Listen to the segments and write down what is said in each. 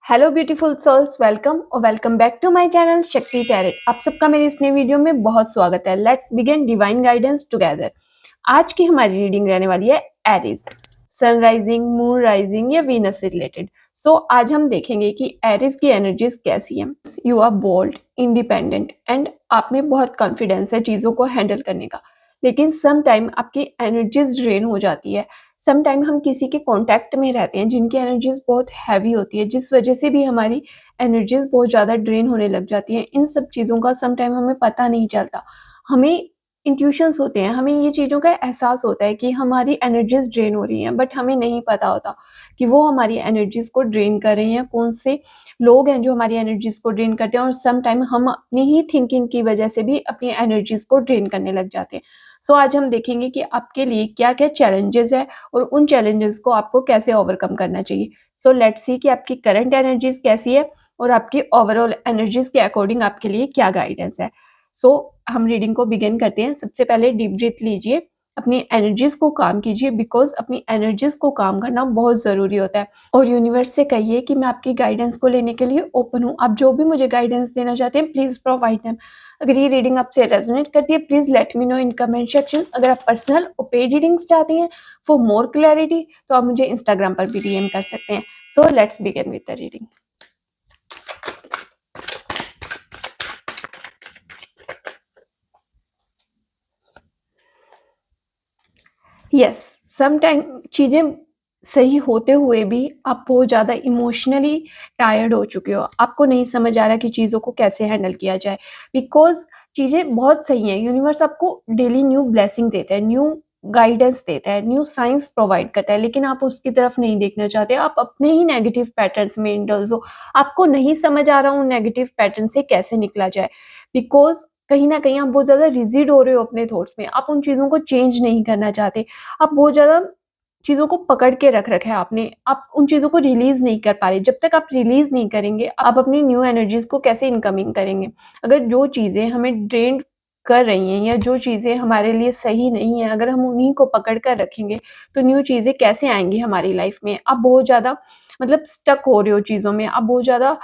Hello beautiful souls, welcome और welcome back to my channel Shakti tarot. आप सबका मेरे इस नए वीडियो में बहुत स्वागत है। Let's begin divine guidance together. आज की हमारी रीडिंग रहने वाली है Aries, sun rising, moon rising या वीनस से रिलेटेड। आज हम देखेंगे कि एरीज की एनर्जीज कैसी हैं। You are bold, independent and आप में बहुत कॉन्फिडेंस है चीज़ों को हैंडल करने का, लेकिन सम टाइम आपकी एनर्जीज ड्रेन हो जाती है। सम टाइम हम किसी के कांटेक्ट में रहते हैं जिनकी एनर्जीज बहुत हैवी होती है, जिस वजह से भी हमारी एनर्जीज बहुत ज़्यादा ड्रेन होने लग जाती हैं। इन सब चीज़ों का सम टाइम हमें पता नहीं चलता। हमें इंट्यूशंस होते हैं, हमें ये चीज़ों का एहसास होता है कि हमारी एनर्जीज ड्रेन हो रही हैं, बट हमें नहीं पता होता कि वो हमारी एनर्जीज को ड्रेन कर रहे हैं। कौन से लोग हैं जो हमारी एनर्जीज को ड्रेन करते हैं, और सम टाइम हम अपनी ही थिंकिंग की वजह से भी अपनी एनर्जीज को ड्रेन करने लग जाते हैं। आज हम देखेंगे कि आपके लिए क्या क्या चैलेंजेस है और उन चैलेंजेस को आपको कैसे ओवरकम करना चाहिए। लेट्स सी कि आपकी करंट एनर्जीज कैसी है और आपकी ओवरऑल एनर्जीज के अकॉर्डिंग आपके लिए क्या गाइडेंस है। हम रीडिंग को बिगिन करते हैं। सबसे पहले डीप ब्रीथ लीजिए, अपनी एनर्जीज को काम कीजिए, बिकॉज अपनी एनर्जीज को काम करना बहुत ज़रूरी होता है। और यूनिवर्स से कहिए कि मैं आपकी गाइडेंस को लेने के लिए ओपन हूँ। आप जो भी मुझे गाइडेंस देना चाहते हैं, प्लीज़ प्रोवाइड देम। अगर ये रीडिंग आपसे रेजोनेट करती है, please let me know in comment section. अगर आप पर्सनल और पेड रीडिंग्स चाहती हैं फॉर मोर क्लैरिटी, तो आप मुझे इंस्टाग्राम पर भी डीएम कर सकते हैं। Let's begin with the reading. Yes, some time चीज़ें सही होते हुए भी आप बहुत ज़्यादा इमोशनली टायर्ड हो चुके हो। आपको नहीं समझ आ रहा कि चीज़ों को कैसे हैंडल किया जाए, बिकॉज़ चीज़ें बहुत सही हैं। यूनिवर्स आपको डेली न्यू ब्लेसिंग देता है, न्यू गाइडेंस देता है, न्यू साइंस प्रोवाइड करता है, लेकिन आप उसकी तरफ नहीं देखना चाहते। आप अपने ही नेगेटिव पैटर्न्स में इंडल्ज हो। आपको नहीं समझ आ रहा उन नेगेटिव पैटर्न से कैसे निकला जाए, बिकॉज़ कहीं न कहीं आप बहुत ज़्यादा रिजिड हो रहे हो अपने थॉट्स में। आप उन चीज़ों को चेंज नहीं करना चाहते। आप बहुत ज़्यादा चीज़ों को पकड़ के रख रखा है आपने, आप उन चीज़ों को रिलीज़ नहीं कर पा रहे। जब तक आप रिलीज़ नहीं करेंगे, आप अपनी न्यू एनर्जीज़ को कैसे इनकमिंग करेंगे? अगर जो चीज़ें हमें ड्रेन कर रही हैं या जो चीज़ें हमारे लिए सही नहीं हैं, अगर हम उन्हीं को पकड़ कर रखेंगे, तो न्यू चीज़ें कैसे आएँगी हमारी लाइफ़ में? आप बहुत ज़्यादा मतलब स्टक हो रहे हो चीज़ों में, आप बहुत ज़्यादा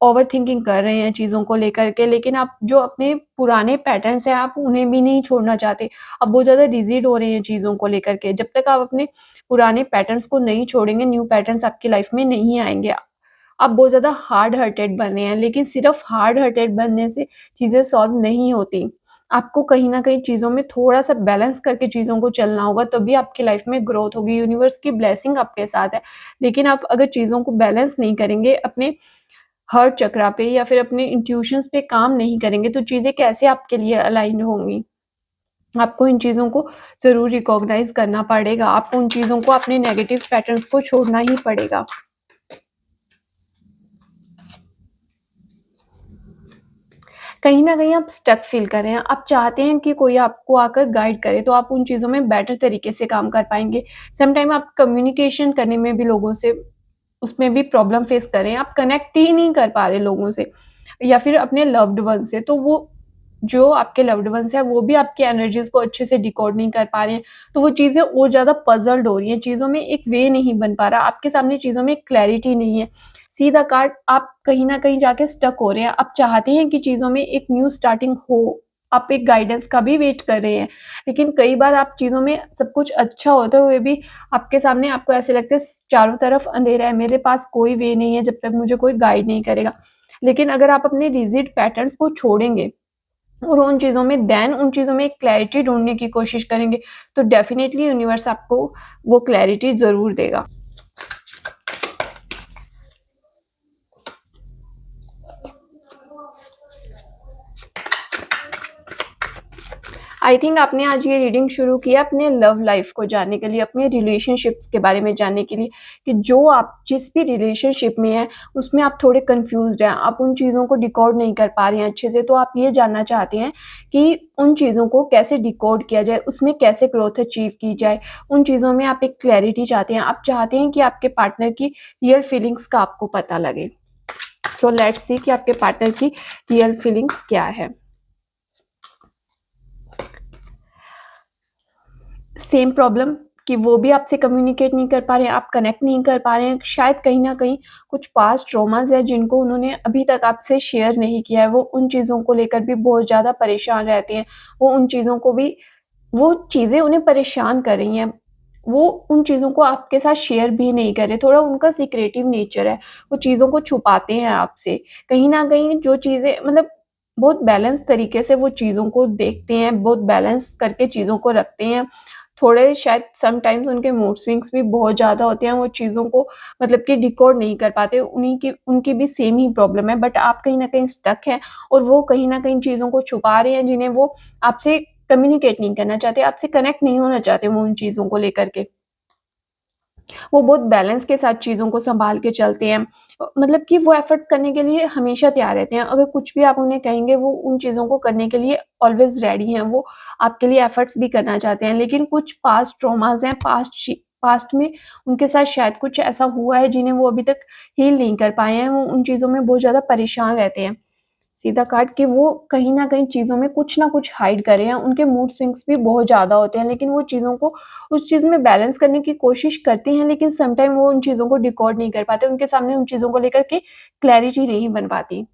ओवरथिंकिंग कर रहे हैं चीज़ों को लेकर के, लेकिन आप जो अपने पुराने पैटर्न्स हैं, आप उन्हें भी नहीं छोड़ना चाहते। आप बहुत ज़्यादा रिजिड हो रहे हैं चीज़ों को लेकर के। जब तक आप अपने पुराने पैटर्न्स को नहीं छोड़ेंगे, न्यू पैटर्न्स आपकी लाइफ में नहीं आएँगे। आप बहुत ज़्यादा हार्ड हार्टेड बन रहे हैं, लेकिन सिर्फ़ हार्ड हार्टेड बनने से चीज़ें सॉल्व नहीं होती। आपको कहीं न कहीं चीज़ों में थोड़ा-सा बैलेंस करके चीज़ों को चलना होगा, तभी आपकी लाइफ में ग्रोथ होगी। यूनिवर्स की ब्लेसिंग आपके साथ है, लेकिन आप अगर चीज़ों को बैलेंस नहीं करेंगे, अपने हर्ट चक्रा पे या फिर अपने इंट्यूशंस पे काम नहीं करेंगे, तो चीज़ें कैसे आपके लिए अलाइन होंगी? आपको इन चीज़ों को ज़रूर रिकॉग्नाइज़ करना पड़ेगा। आपको उन चीज़ों को, अपने नेगेटिव पैटर्न्स को छोड़ना ही पड़ेगा। कहीं न कहीं आप स्टक फ़ील कर रहे हैं। आप चाहते हैं कि कोई आपको आकर गाइड करे, तो आप उन चीज़ों में बेटर तरीके से काम कर पाएँगे। सम टाइम आप कम्युनिकेशन करने में भी लोगों से, उसमें भी प्रॉब्लम फ़ेस कर रहे हैं। आप कनेक्ट ही नहीं कर पा रहे लोगों से या फिर अपने लव्ड वन से। तो वो जो आपके लव्ड वन्स हैं, वो भी आपकी एनर्जीज़ को अच्छे से डिकोड नहीं कर पा रहे हैं। तो वो चीज़ें और ज़्यादा पज़ल्ड हो रही हैं। चीज़ों में एक वे नहीं बन पा रहा। आपके सामने चीज़ों में क्लैरिटी नहीं है। सीधा कार्ड, आप कहीं न कहीं जाके स्टक हो रहे हैं। आप चाहते हैं कि चीज़ों में एक न्यू स्टार्टिंग हो। आप एक गाइडेंस का भी वेट कर रहे हैं, लेकिन कई बार आप चीज़ों में सब कुछ अच्छा होते हुए भी आपके सामने आपको ऐसे लगता है चारों तरफ अंधेरा है, मेरे पास कोई वे नहीं है जब तक मुझे कोई गाइड नहीं करेगा। लेकिन अगर आप अपने रिजिड पैटर्न्स को छोड़ेंगे और उन चीज़ों में उन चीज़ों में एक क्लैरिटी ढूँढने की कोशिश करेंगे, तो डेफ़िनेटली यूनिवर्स आपको वो क्लैरिटी ज़रूर देगा। आई थिंक आपने आज ये रीडिंग शुरू किया अपने लव लाइफ को जानने के लिए, अपने रिलेशनशिप्स के बारे में जानने के लिए, कि जो आप जिस भी रिलेशनशिप में हैं, उसमें आप थोड़े कन्फ्यूज़्ड हैं, आप उन चीज़ों को डिकोड नहीं कर पा रहे हैं अच्छे से। तो आप ये जानना चाहते हैं कि उन चीज़ों को कैसे डिकोड किया जाए, उसमें कैसे ग्रोथ अचीव की जाए। उन चीज़ों में आप एक क्लैरिटी चाहते हैं, आप चाहते हैं कि आपके पार्टनर की रियल फीलिंग्स का आपको पता लगे। लेट्स सी कि आपके पार्टनर की रियल फीलिंग्स क्या है। सेम प्रॉब्लम, कि वो भी आपसे कम्युनिकेट नहीं कर पा रहे हैं, आप कनेक्ट नहीं कर पा रहे हैं। शायद कहीं न कहीं कुछ पास्ट ट्रॉमाज़ हैं जिनको उन्होंने अभी तक आपसे शेयर नहीं किया है, वो उन चीज़ों को लेकर भी बहुत ज़्यादा परेशान रहते हैं। वो उन चीज़ों को भी वो चीज़ें उन्हें परेशान कर रही हैं। वो उन चीज़ों को आपके साथ शेयर भी नहीं कर रहे, थोड़ा उनका सीक्रेटिव नेचर है, वो चीज़ों को छुपाते हैं आपसे। कहीं न कहीं जो चीज़ें मतलब बहुत बैलेंस तरीके से वो चीज़ों को देखते हैं, बहुत बैलेंस करके चीज़ों को रखते हैं। थोड़े शायद समटाइम्स उनके मूड स्विंग्स भी बहुत ज़्यादा होते हैं, वो चीज़ों को मतलब कि डिकोड नहीं कर पाते, उनकी भी सेम ही प्रॉब्लम है, बट आप कहीं न कहीं स्टक हैं और वो कहीं न कहीं चीज़ों को छुपा रहे हैं जिन्हें वो आपसे कम्युनिकेट नहीं करना चाहते, आपसे कनेक्ट नहीं होना चाहते वो उन चीज़ों को लेकर के। वो बहुत बैलेंस के साथ चीज़ों को सँभाल के चलते हैं। मतलब कि वो एफ़र्ट्स करने के लिए हमेशा तैयार रहते हैं। अगर कुछ भी आप उन्हें कहेंगे वो उन चीज़ों को करने के लिए ऑलवेज़ रेडी हैं। वो आपके लिए एफ़र्ट्स भी करना चाहते हैं। लेकिन कुछ पास्ट ट्रॉमाज़ हैं, पास्ट में उनके साथ शायद कुछ ऐसा हुआ है जिन्हें वो अभी तक हील नहीं कर पाए हैं। वो उन चीज़ों में बहुत ज़्यादा परेशान रहते हैं। सीधा काट के वो कहीं न कहीं चीज़ों में कुछ न कुछ हाइड कर रहे हैं, उनके मूड स्विंग्स भी बहुत ज़्यादा होते हैं, लेकिन वो चीज़ों को उस चीज़ में बैलेंस करने की कोशिश करते हैं, लेकिन समटाइम वो उन चीज़ों को डिकोड नहीं कर पाते, उनके सामने उन चीज़ों को लेकर के क्लैरिटी नहीं बन पाती।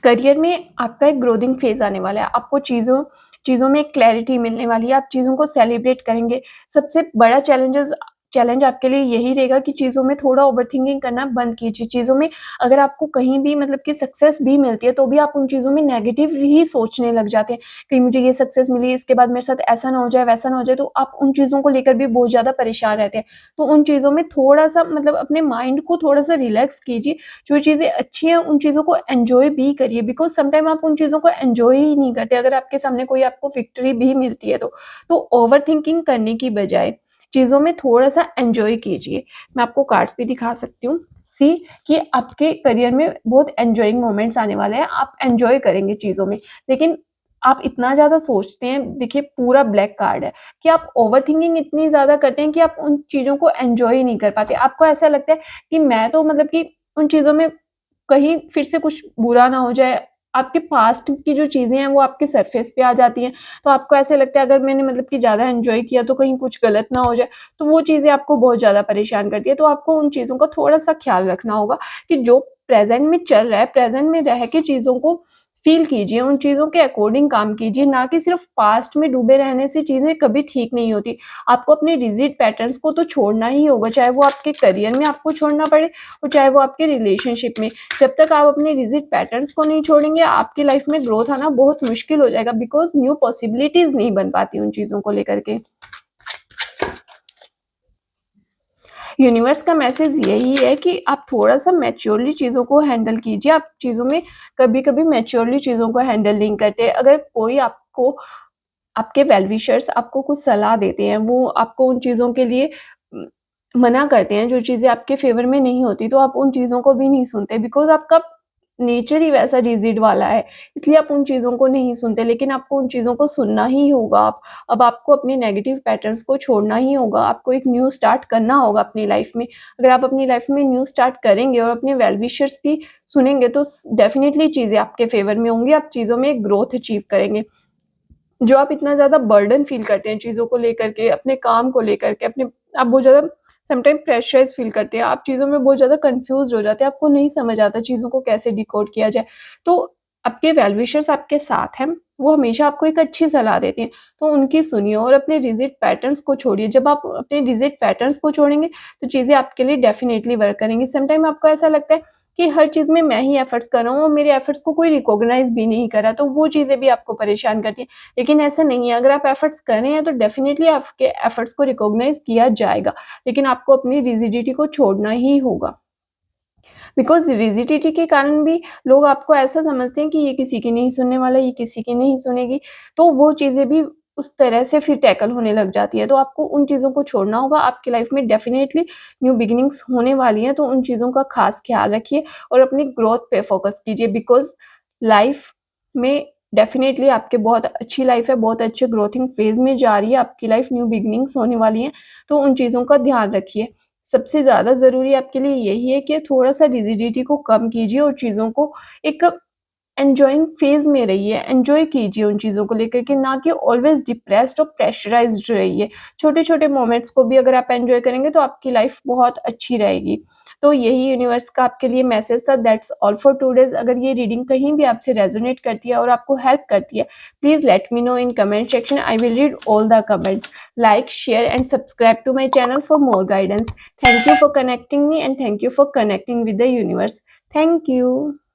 करियर में आपका एक ग्रोथिंग फेज़ आने वाला है, आपको चीज़ों चीज़ों में एक क्लैरिटी मिलने वाली है, आप चीज़ों को सेलिब्रेट करेंगे। सबसे बड़ा चैलेंज आपके लिए यही रहेगा कि चीज़ों में थोड़ा ओवरथिंकिंग करना बंद कीजिए। चीज़ों में अगर आपको कहीं भी मतलब कि सक्सेस भी मिलती है, तो भी आप उन चीज़ों में नेगेटिव ही सोचने लग जाते हैं। कहीं मुझे ये सक्सेस मिली, इसके बाद मेरे साथ ऐसा ना हो जाए, वैसा ना हो जाए, तो आप उन चीज़ों को लेकर भी बहुत ज़्यादा परेशान रहते हैं। तो उन चीज़ों में थोड़ा-सा मतलब अपने माइंड को थोड़ा-सा रिलैक्स कीजिए। जो चीज़ें अच्छी हैं, उन चीज़ों को एन्जॉय भी करिए, बिकॉज़ समटाइम आप उन चीज़ों को एन्जॉय ही नहीं करते। अगर आपके सामने कोई आपको विक्ट्री भी मिलती है तो ओवरथिंकिंग करने की बजाय चीज़ों में थोड़ा-सा एन्जॉय कीजिए। मैं आपको कार्ड्स भी दिखा सकती हूँ। सी कि आपके करियर में बहुत एन्जॉयिंग मोमेंट्स आने वाले हैं, आप एन्जॉय करेंगे चीज़ों में। लेकिन आप इतना ज़्यादा सोचते हैं, देखिए पूरा ब्लैक कार्ड है कि आप ओवरथिंकिंग इतनी ज़्यादा करते हैं कि आप उन चीज़ों को एन्जॉय ही नहीं कर पाते। आपको ऐसा लगता है कि मैं तो मतलब कि उन चीज़ों में कहीं फिर से कुछ बुरा ना हो जाए, आपके पास्ट की जो चीज़ें हैं वो आपके सरफ़ेस पे आ जाती हैं, तो आपको ऐसे लगता है अगर मैंने मतलब कि ज़्यादा एन्जॉय किया तो कहीं कुछ गलत ना हो जाए, तो वो चीज़ें आपको बहुत ज़्यादा परेशान करती है। तो आपको उन चीज़ों का थोड़ा-सा ख़्याल रखना होगा कि जो प्रेज़ेंट में चल रहा है, प्रेज़ेंट में रह के चीज़ों को फ़ील कीजिए, उन चीज़ों के अकॉर्डिंग काम कीजिए, ना कि सिर्फ़ पास्ट में डूबे रहने से चीज़ें कभी ठीक नहीं होती। आपको अपने रिजिड पैटर्न्स को तो छोड़ना ही होगा, चाहे वो आपके करियर में आपको छोड़ना पड़े और चाहे वो आपके रिलेशनशिप में। जब तक आप अपने रिजिड पैटर्न्स को नहीं छोड़ेंगे, आपकी लाइफ में ग्रोथ आना बहुत मुश्किल हो जाएगा, बिकॉज़ न्यू पॉसिबिलिटीज़ नहीं बन पाती उन चीज़ों को लेकर के। यूनिवर्स का मैसेज यही है कि आप थोड़ा-सा मैच्योरली चीज़ों को हैंडल कीजिए। आप चीज़ों में कभी-कभी मैच्योरली चीज़ों को हैंडल नहीं करते। अगर कोई आपको आपके वेल विशर्स आपको कुछ सलाह देते हैं, वो आपको उन चीज़ों के लिए उम, मना करते हैं, जो चीज़ें आपके फ़ेवर में नहीं होती, तो आप उन चीज़ों को भी नहीं सुनते, बिकॉज़ आपका नेचर ही वैसा रिजिड वाला है, इसलिए आप उन चीज़ों को नहीं सुनते, लेकिन आपको उन चीज़ों को सुनना ही होगा। आप अब आपको अपने नेगेटिव पैटर्न्स को छोड़ना ही होगा, आपको एक न्यू स्टार्ट करना होगा अपनी लाइफ़ में। अगर आप अपनी लाइफ़ में न्यू स्टार्ट करेंगे और अपने वेल विशर्स की सुनेंगे, तो डेफ़िनिटली चीज़ें आपके फ़ेवर में होंगी, आप चीज़ों में एक ग्रोथ अचीव करेंगे। जो आप इतना ज़्यादा बर्डन फ़ील करते हैं चीज़ों को लेकर के, अपने काम को लेकर के, अपने आप बहुत ज़्यादा समटाइम प्रेशराइज़ फ़ील करते हैं, आप चीज़ों में बहुत ज़्यादा कन्फ्यूज़्ड हो जाते हैं, आपको नहीं समझ आता चीज़ों को कैसे डिकोड किया जाए। तो आपके वेल विशर्स आपके साथ हैं, वो हमेशा आपको एक अच्छी सलाह देते हैं, तो उनकी सुनिए और अपने रिजिड पैटर्न्स को छोड़िए। जब आप अपने रिजिड पैटर्न्स को छोड़ेंगे, तो चीज़ें आपके लिए डेफ़िनिटली वर्क करेंगी। समटाइम आपको ऐसा लगता है कि हर चीज़ में मैं ही एफ़र्ट्स कर रहा हूँ और मेरे एफ़र्ट्स को कोई रिकॉग्नाइज़ भी नहीं कर रहा, तो वो चीज़ें भी आपको परेशान करती हैं। लेकिन ऐसा नहीं है, अगर आप एफ़र्ट्स कर रहे हैं तो डेफ़िनिटली आपके एफ़र्ट्स को रिकॉग्नाइज़ किया जाएगा, लेकिन आपको अपनी रिजिडिटी को छोड़ना ही होगा। बिकॉज़ रिजिडिटी के कारण भी लोग आपको ऐसा समझते हैं कि ये किसी की नहीं सुनने वाला, ये किसी की नहीं सुनेगी, तो वो चीज़ें भी उस तरह से फिर टैकल होने लग जाती है। तो आपको उन चीज़ों को छोड़ना होगा, आपकी लाइफ़ में डेफ़िनेटली न्यू बिगिनिंग्स होने वाली हैं, तो उन चीज़ों का ख़ास ख़्याल रखिए और अपनी ग्रोथ पे फ़ोकस कीजिए, बिकॉज़ लाइफ़ में डेफ़िनेटली आपकी बहुत अच्छी लाइफ़ है, बहुत अच्छे ग्रोथिंग फ़ेज़ में जा रही है आपकी लाइफ़, न्यू बिगिनिंग्स होने वाली हैं, तो उन चीज़ों का ध्यान रखिए। सबसे ज़्यादा ज़रूरी आपके लिए यही है कि थोड़ा-सा रिजिडिटी को कम कीजिए और चीज़ों को एक एन्जॉयिंग फ़ेज़ में रहिए, एन्जॉय कीजिए उन चीज़ों को लेकर के, ना कि ऑलवेज़ डिप्रेस्ड और प्रेशराइज़्ड रहिए। छोटे-छोटे मोमेंट्स को भी अगर आप एन्जॉय करेंगे तो आपकी लाइफ़ बहुत अच्छी रहेगी। तो यही यूनिवर्स का आपके लिए मैसेज था। That's all for today's. अगर ये रीडिंग कहीं भी आपसे रेज़ोनेट करती है और आपको हेल्प करती है, please let me know in comment section. I will read all the comments. Like, share and subscribe to my channel for more guidance. Thank you for connecting me and thank you for connecting with the universe. Thank you.